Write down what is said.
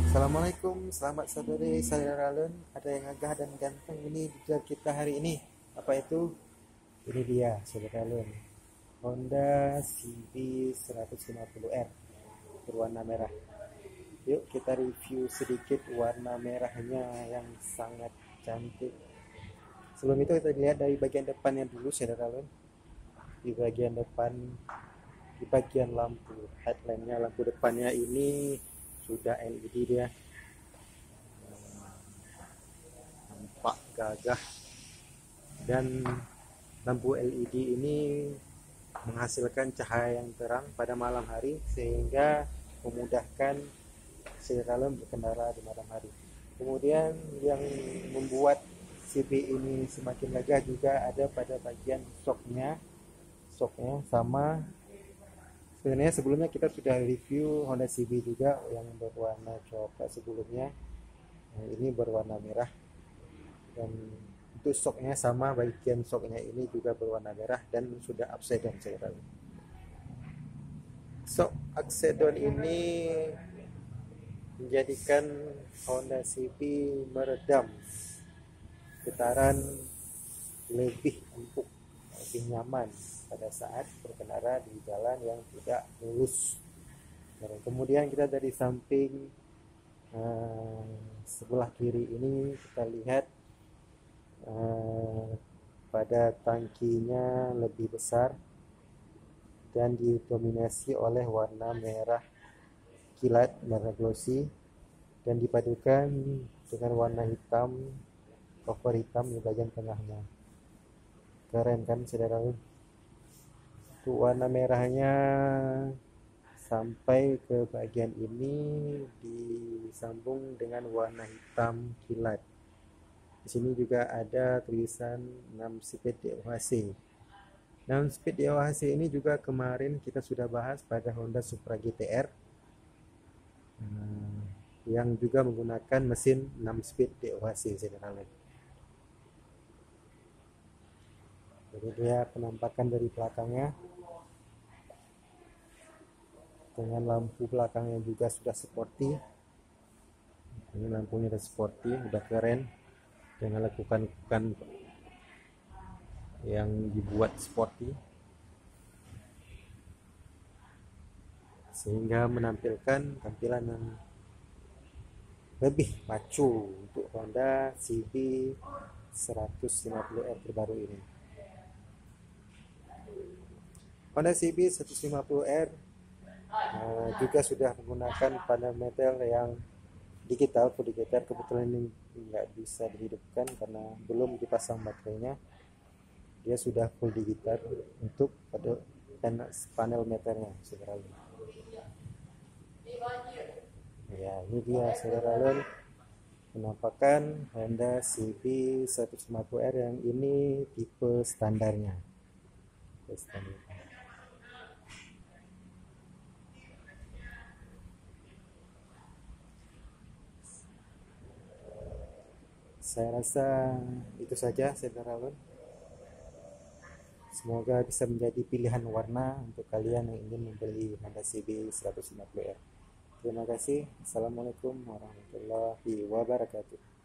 Assalamualaikum, selamat sore saudara Ralun. Ada yang gagah dan ganteng ini di jar kita hari ini. Apa itu? Ini dia saudara Ralun. Honda CB 150R berwarna merah. Yuk kita review sedikit warna merahnya yang sangat cantik. Sebelum itu kita lihat dari bagian depannya dulu saudara Ralun. Di bagian depan, di bagian lampu headlampnya, lampu depannya ini sudah LED dia. Nampak gagah, dan lampu LED ini menghasilkan cahaya yang terang pada malam hari sehingga memudahkan dalam berkendara di malam hari. Kemudian yang membuat CB ini semakin gagah juga ada pada bagian shocknya sama. Sebenarnya sebelumnya kita sudah review Honda CB juga yang berwarna coklat sebelumnya. Nah, ini berwarna merah, dan untuk shocknya sama, bagian shocknya ini juga berwarna merah dan sudah upside down saya tahu. Shock upside down ini menjadikan Honda CB meredam getaran, lebih empuk, lebih nyaman pada saat berkendara di jalan yang tidak mulus. Dan kemudian kita dari samping sebelah kiri ini kita lihat pada tangkinya lebih besar dan didominasi oleh warna merah kilat, merah glossy, dan dipadukan dengan warna hitam, cover hitam di bagian tengahnya. Keren kan saudara? Untuk warna merahnya sampai ke bagian ini disambung dengan warna hitam kilat. Di sini juga ada tulisan 6 speed DOHC. 6 speed DOHC ini juga kemarin kita sudah bahas pada Honda Supra GTR yang juga menggunakan mesin 6 speed DOHC saudara. Jadi dia penampakan dari belakangnya, dengan lampu belakangnya juga sudah sporty. Ini lampunya udah sporty, udah keren, dengan lekukan-lekukan yang dibuat sporty sehingga menampilkan tampilan yang lebih maco untuk Honda CB 150R terbaru ini. Honda CB 150R juga sudah menggunakan panel metal yang digital, full digital. Kebetulan ini nggak bisa dihidupkan karena belum dipasang baterainya. Dia sudah full digital untuk pada panel metalnya saudara. Ya, ini dia saudara, penampakan Honda CB 150R yang ini tipe standarnya. Saya rasa itu saja saudara. Semoga bisa menjadi pilihan warna untuk kalian yang ingin membeli Honda CB 150R. Terima kasih. Assalamualaikum warahmatullahi wabarakatuh.